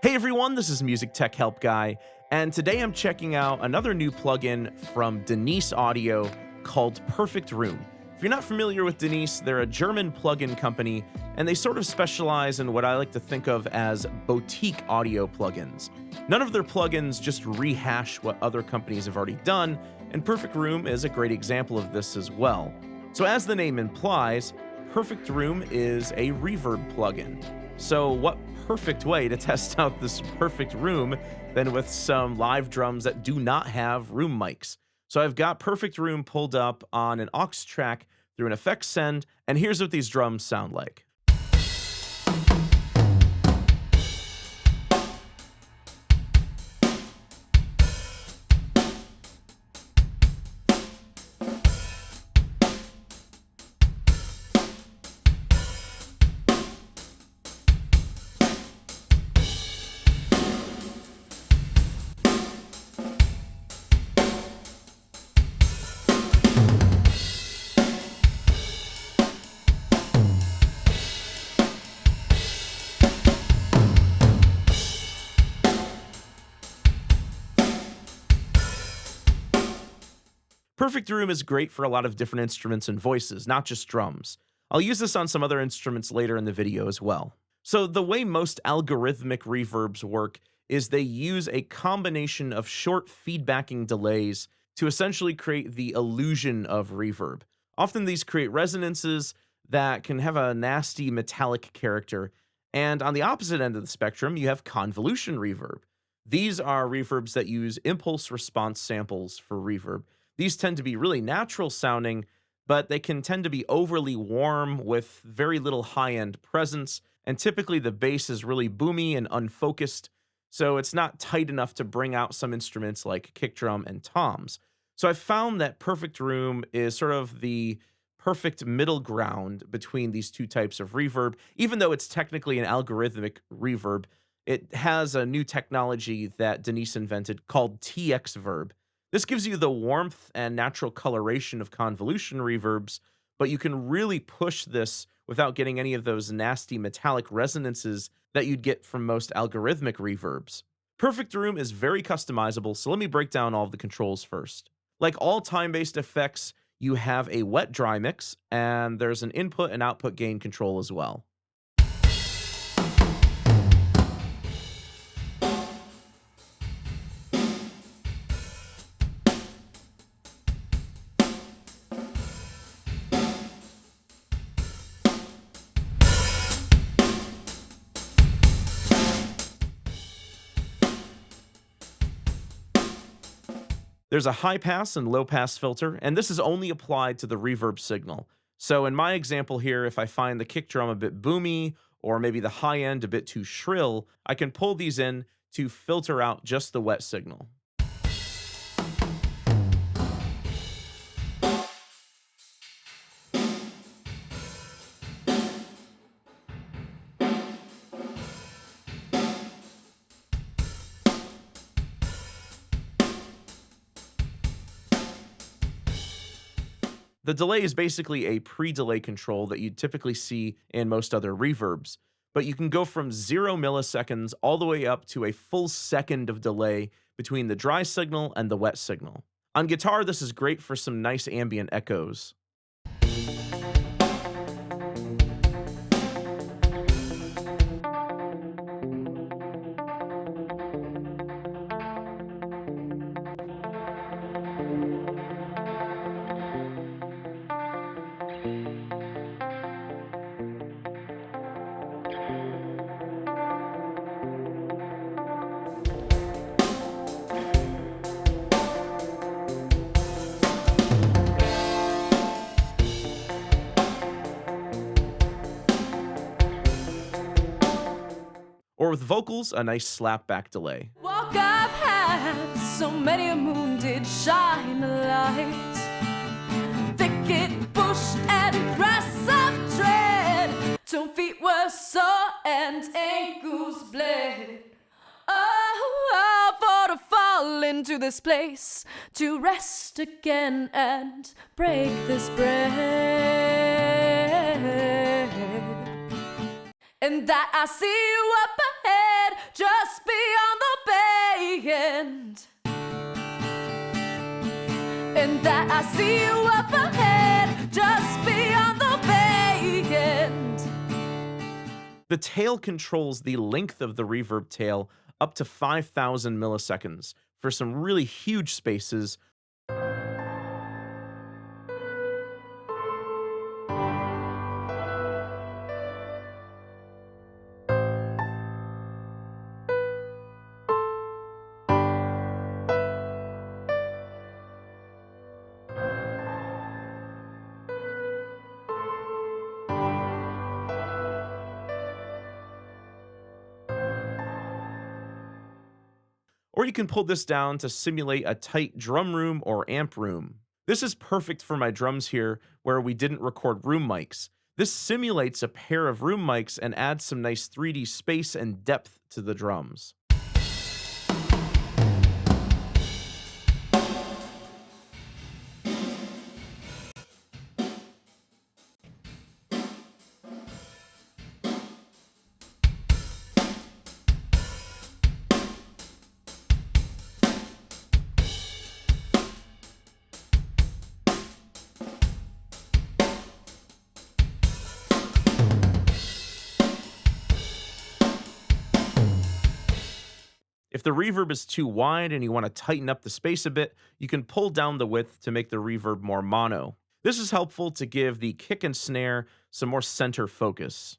Hey everyone, this is MusicTechHelpGuy, and today I'm checking out another new plugin from Denise Audio called Perfect Room. If you're not familiar with Denise, they're a German plugin company, and they sort of specialize in what I like to think of as boutique audio plugins. None of their plugins just rehash what other companies have already done, and Perfect Room is a great example of this as well. So as the name implies, Perfect Room is a reverb plugin. So what perfect way to test out this perfect room than with some live drums that do not have room mics. So I've got Perfect Room pulled up on an aux track through an effects send, and here's what these drums sound like. Perfect Room is great for a lot of different instruments and voices, not just drums. I'll use this on some other instruments later in the video as well. So the way most algorithmic reverbs work is they use a combination of short feedbacking delays to essentially create the illusion of reverb. Often these create resonances that can have a nasty metallic character, and on the opposite end of the spectrum, you have convolution reverb. These are reverbs that use impulse response samples for reverb. These tend to be really natural sounding, but they can tend to be overly warm with very little high-end presence, and typically the bass is really boomy and unfocused, so it's not tight enough to bring out some instruments like kick drum and toms. So I've found that Perfect Room is sort of the perfect middle ground between these two types of reverb. Even though it's technically an algorithmic reverb, it has a new technology that Denise invented called TX-Verb. This gives you the warmth and natural coloration of convolution reverbs, but you can really push this without getting any of those nasty metallic resonances that you'd get from most algorithmic reverbs. Perfect Room is very customizable, so let me break down all of the controls first. Like all time-based effects, you have a wet-dry mix, and there's an input and output gain control as well. There's a high pass and low pass filter, and this is only applied to the reverb signal. So in my example here, if I find the kick drum a bit boomy, or maybe the high end a bit too shrill, I can pull these in to filter out just the wet signal. The delay is basically a pre-delay control that you'd typically see in most other reverbs, but you can go from 0 milliseconds all the way up to a full second of delay between the dry signal and the wet signal. On guitar, this is great for some nice ambient echoes. Or with vocals, a nice slapback delay. Walk I've had, so many a moon did shine a light. Thicket, bush, and grass I've tread, till feet were sore and ankles bled. Oh, for to fall into this place, to rest again and break this bread. And that I see you up ahead, just end. And that I see you up ahead, just beyond the bay end. The tail controls the length of the reverb tail up to 5,000 milliseconds for some really huge spaces. Or you can pull this down to simulate a tight drum room or amp room. This is perfect for my drums here, where we didn't record room mics. This simulates a pair of room mics and adds some nice 3D space and depth to the drums. If the reverb is too wide and you want to tighten up the space a bit, you can pull down the width to make the reverb more mono. This is helpful to give the kick and snare some more center focus.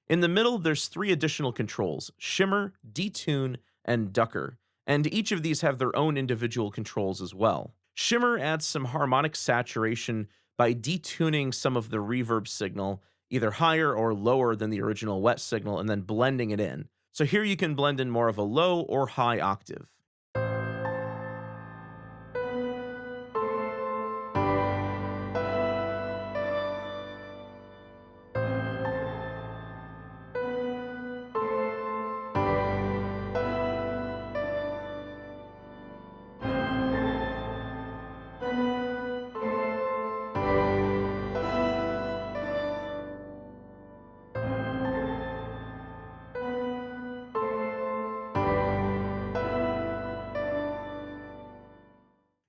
In the middle, there's 3 additional controls: Shimmer, Detune, and Ducker, and each of these have their own individual controls as well. Shimmer adds some harmonic saturation by detuning some of the reverb signal, either higher or lower than the original wet signal, and then blending it in. So here you can blend in more of a low or high octave.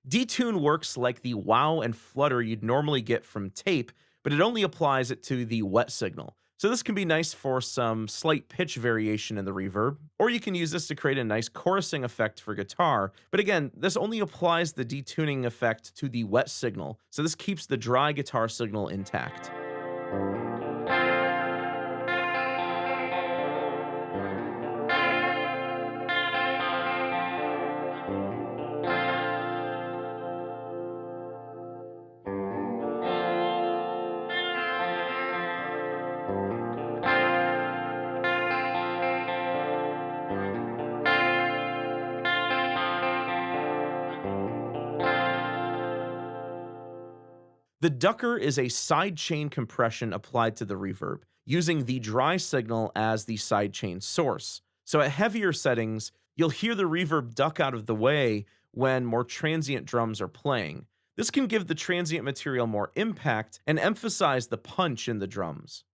Detune works like the wow and flutter you'd normally get from tape, but it only applies it to the wet signal. So this can be nice for some slight pitch variation in the reverb, or you can use this to create a nice chorusing effect for guitar. But again, this only applies the detuning effect to the wet signal, so this keeps the dry guitar signal intact. The ducker is a sidechain compression applied to the reverb, using the dry signal as the sidechain source. So at heavier settings, you'll hear the reverb duck out of the way when more transient drums are playing. This can give the transient material more impact and emphasize the punch in the drums.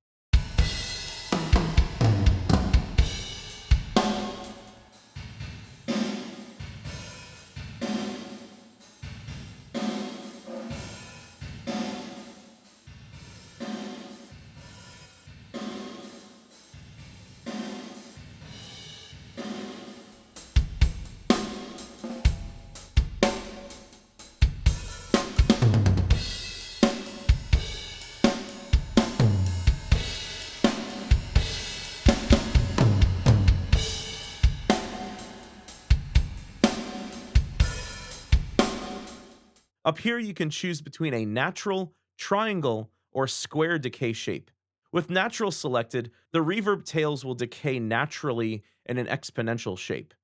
Up here, you can choose between a natural, triangle, or square decay shape. With natural selected, the Reverb Tails will decay naturally in an exponential shape.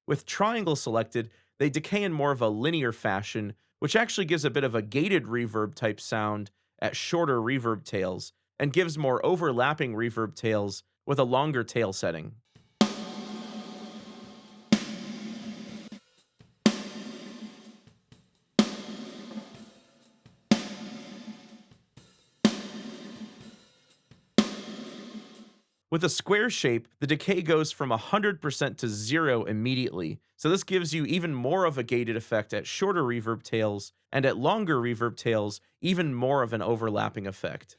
With triangle selected, they decay in more of a linear fashion, which actually gives a bit of a gated reverb type sound at shorter reverb tails, and gives more overlapping reverb tails with a longer tail setting. With a square shape, the decay goes from 100% to 0 immediately, so this gives you even more of a gated effect at shorter reverb tails, and at longer reverb tails, even more of an overlapping effect.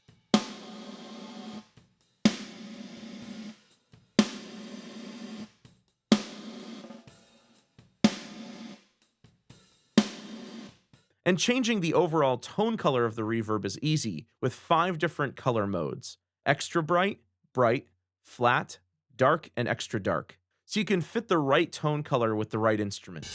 And changing the overall tone color of the reverb is easy, with 5 different color modes: extra bright, bright, flat, dark, and extra dark. So you can fit the right tone color with the right instrument.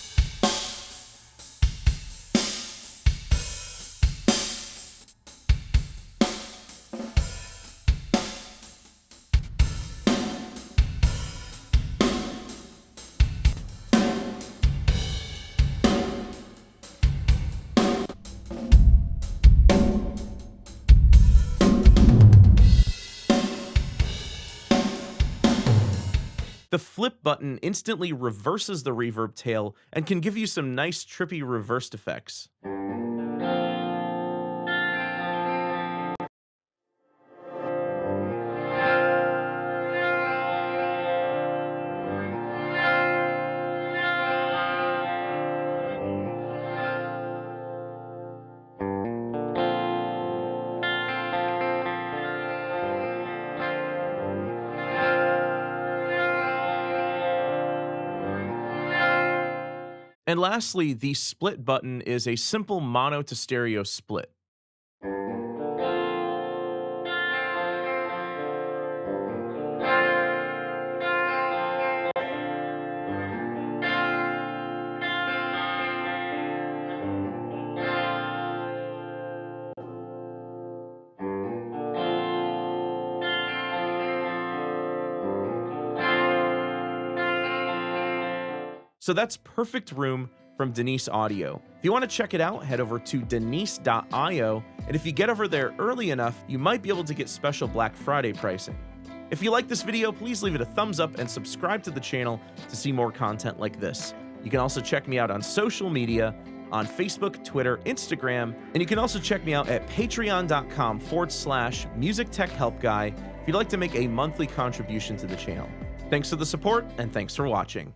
The flip button instantly reverses the reverb tail and can give you some nice trippy reversed effects. And lastly, the split button is a simple mono to stereo split. So that's Perfect Room from Denise Audio. If you want to check it out, head over to denise.io, and if you get over there early enough, you might be able to get special Black Friday pricing. If you like this video, please leave it a thumbs up and subscribe to the channel to see more content like this. You can also check me out on social media, on Facebook, Twitter, Instagram, and you can also check me out at patreon.com/MusicTechHelpGuy if you'd like to make a monthly contribution to the channel. Thanks for the support, and thanks for watching.